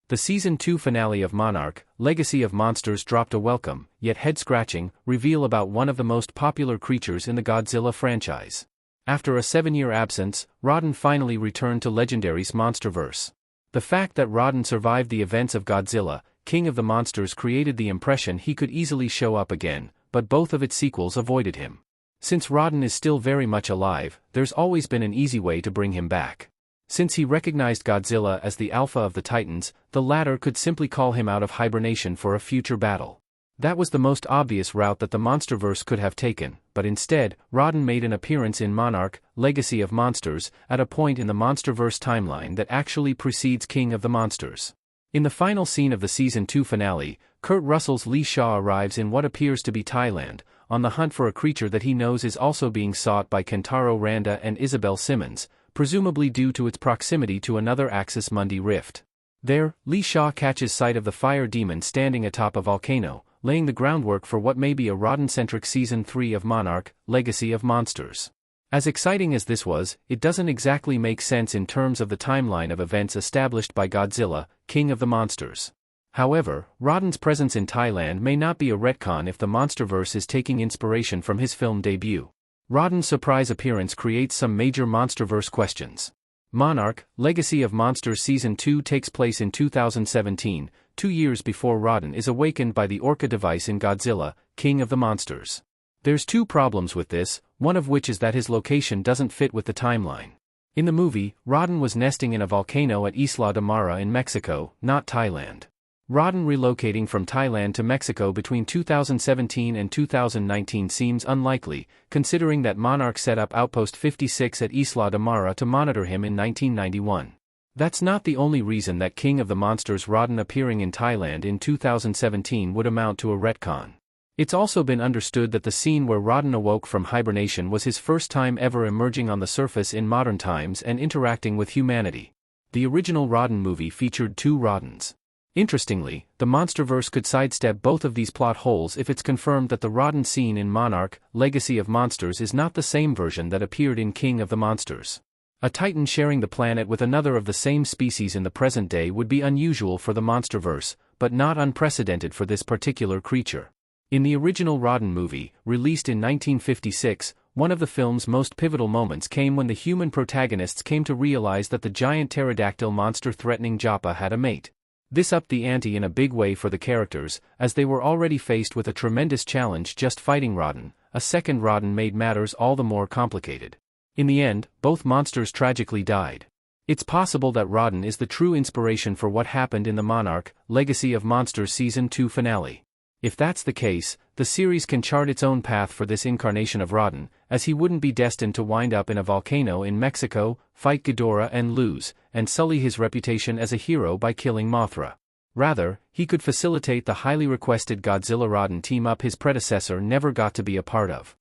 The Season 2 finale of Monarch, Legacy of Monsters dropped a welcome, yet head-scratching, reveal about one of the most popular creatures in the Godzilla franchise. After a 7-year absence, RODAN finally returned to Legendary's Monsterverse. The fact that RODAN survived the events of Godzilla, King of the Monsters created the impression he could easily show up again, but both of its sequels avoided him. Since RODAN is still very much alive, there's always been an easy way to bring him back. Since he recognized Godzilla as the alpha of the Titans, the latter could simply call him out of hibernation for a future battle. That was the most obvious route that the Monsterverse could have taken, but instead, RODAN made an appearance in Monarch, Legacy of Monsters, at a point in the Monsterverse timeline that actually precedes King of the Monsters. In the final scene of the Season 2 finale, Kurt Russell's Lee Shaw arrives in what appears to be Thailand, on the hunt for a creature that he knows is also being sought by Kentaro Randa and Isabel Simmons, presumably due to its proximity to another Axis Mundi rift. There, Lee Shaw catches sight of the fire demon standing atop a volcano, laying the groundwork for what may be a RODAN-centric Season 3 of Monarch, Legacy of Monsters. As exciting as this was, it doesn't exactly make sense in terms of the timeline of events established by Godzilla, King of the Monsters. However, RODAN's presence in Thailand may not be a retcon if the Monsterverse is taking inspiration from his film debut. RODAN's surprise appearance creates some major Monsterverse questions. Monarch, Legacy of Monsters Season 2 takes place in 2017, 2 years before RODAN is awakened by the Orca device in Godzilla, King of the Monsters. There's two problems with this, one of which is that his location doesn't fit with the timeline. In the movie, RODAN was nesting in a volcano at Isla de Mara in Mexico, not Thailand. RODAN relocating from Thailand to Mexico between 2017 and 2019 seems unlikely, considering that Monarch set up Outpost 56 at Isla de Mara to monitor him in 1991. That's not the only reason that King of the Monsters RODAN appearing in Thailand in 2017 would amount to a retcon. It's also been understood that the scene where RODAN awoke from hibernation was his first time ever emerging on the surface in modern times and interacting with humanity. The original RODAN movie featured 2 RODANs. Interestingly, the Monsterverse could sidestep both of these plot holes if it's confirmed that the RODAN scene in Monarch, Legacy of Monsters is not the same version that appeared in King of the Monsters. A Titan sharing the planet with another of the same species in the present day would be unusual for the Monsterverse, but not unprecedented for this particular creature. In the original RODAN movie, released in 1956, one of the film's most pivotal moments came when the human protagonists came to realize that the giant pterodactyl monster threatening Joppa had a mate. This upped the ante in a big way for the characters, as they were already faced with a tremendous challenge just fighting RODAN. A second RODAN made matters all the more complicated. In the end, both monsters tragically died. It's possible that RODAN is the true inspiration for what happened in the Monarch, Legacy of Monsters Season 2 finale. If that's the case, the series can chart its own path for this incarnation of RODAN, as he wouldn't be destined to wind up in a volcano in Mexico, fight Ghidorah and lose, and sully his reputation as a hero by killing Mothra. Rather, he could facilitate the highly requested Godzilla-Rodan team-up his predecessor never got to be a part of.